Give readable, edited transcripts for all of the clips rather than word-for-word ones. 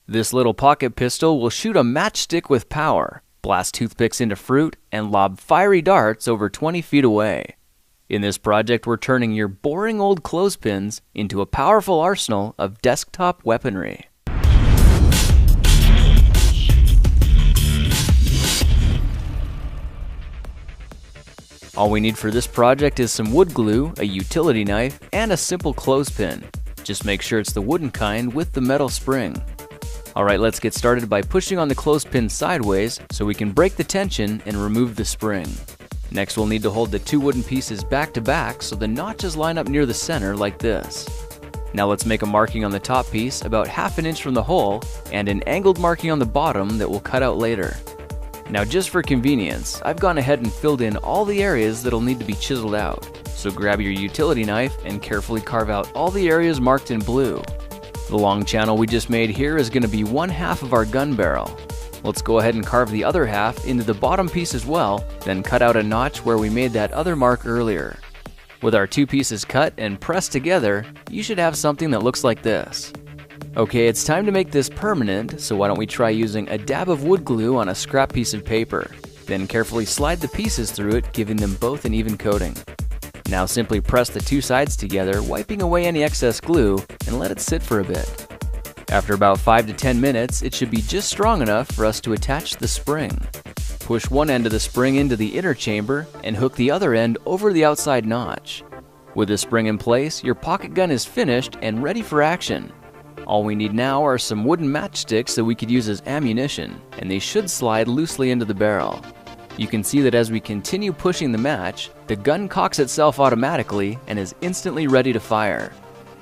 This little pocket pistol will shoot a matchstick with power, blast toothpicks into fruit, and lob fiery darts over 20 feet away. In this project, we're turning your boring old clothespins into a powerful arsenal of desktop weaponry. All we need for this project is some wood glue, a utility knife, and a simple clothespin. Just make sure it's the wooden kind with the metal spring. Alright, let's get started by pushing on the clothespin sideways so we can break the tension and remove the spring. Next, we'll need to hold the two wooden pieces back to back so the notches line up near the center like this. Now let's make a marking on the top piece about ½ inch from the hole and an angled marking on the bottom that we'll cut out later. Now just for convenience, I've gone ahead and filled in all the areas that'll need to be chiseled out. So grab your utility knife and carefully carve out all the areas marked in blue. The long channel we just made here is going to be 1/2 of our gun barrel. Let's go ahead and carve the other half into the bottom piece as well, then cut out a notch where we made that other mark earlier. With our two pieces cut and pressed together, you should have something that looks like this. Okay, it's time to make this permanent, so why don't we try using a dab of wood glue on a scrap piece of paper. Then carefully slide the pieces through it, giving them both an even coating. Now simply press the two sides together, wiping away any excess glue, and let it sit for a bit. After about 5 to 10 minutes, it should be just strong enough for us to attach the spring. Push one end of the spring into the inner chamber and hook the other end over the outside notch. With the spring in place, your pocket gun is finished and ready for action. All we need now are some wooden matchsticks that we could use as ammunition, and they should slide loosely into the barrel. You can see that as we continue pushing the match, the gun cocks itself automatically and is instantly ready to fire.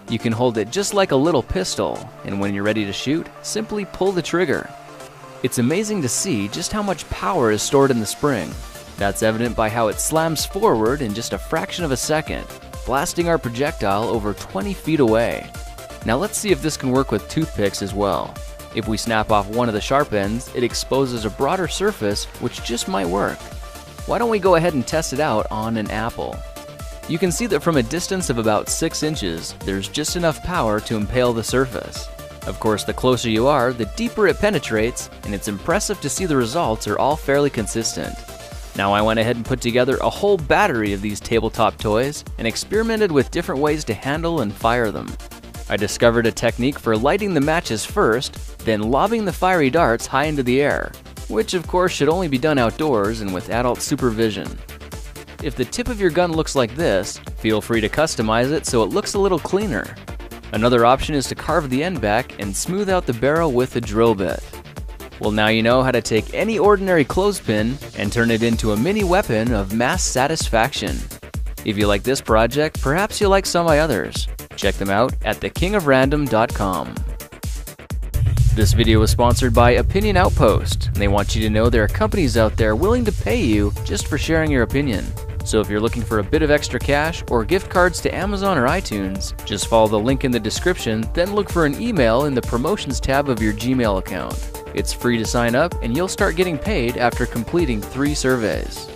You can hold it just like a little pistol, and when you're ready to shoot, simply pull the trigger. It's amazing to see just how much power is stored in the spring. That's evident by how it slams forward in just a fraction of a second, blasting our projectile over 20 feet away. Now let's see if this can work with toothpicks as well. If we snap off one of the sharp ends, it exposes a broader surface, which just might work. Why don't we go ahead and test it out on an apple? You can see that from a distance of about 6 inches, there's just enough power to impale the surface. Of course, the closer you are, the deeper it penetrates, and it's impressive to see the results are all fairly consistent. Now I went ahead and put together a whole battery of these tabletop toys and experimented with different ways to handle and fire them. I discovered a technique for lighting the matches first, then lobbing the fiery darts high into the air, which of course should only be done outdoors and with adult supervision. If the tip of your gun looks like this, feel free to customize it so it looks a little cleaner. Another option is to carve the end back and smooth out the barrel with a drill bit. Well, now you know how to take any ordinary clothespin and turn it into a mini weapon of mass satisfaction. If you like this project, perhaps you'll like some of my others. Check them out at thekingofrandom.com. This video was sponsored by Opinion Outpost, and they want you to know there are companies out there willing to pay you just for sharing your opinion. So if you're looking for a bit of extra cash or gift cards to Amazon or iTunes, just follow the link in the description, then look for an email in the promotions tab of your Gmail account. It's free to sign up, and you'll start getting paid after completing 3 surveys.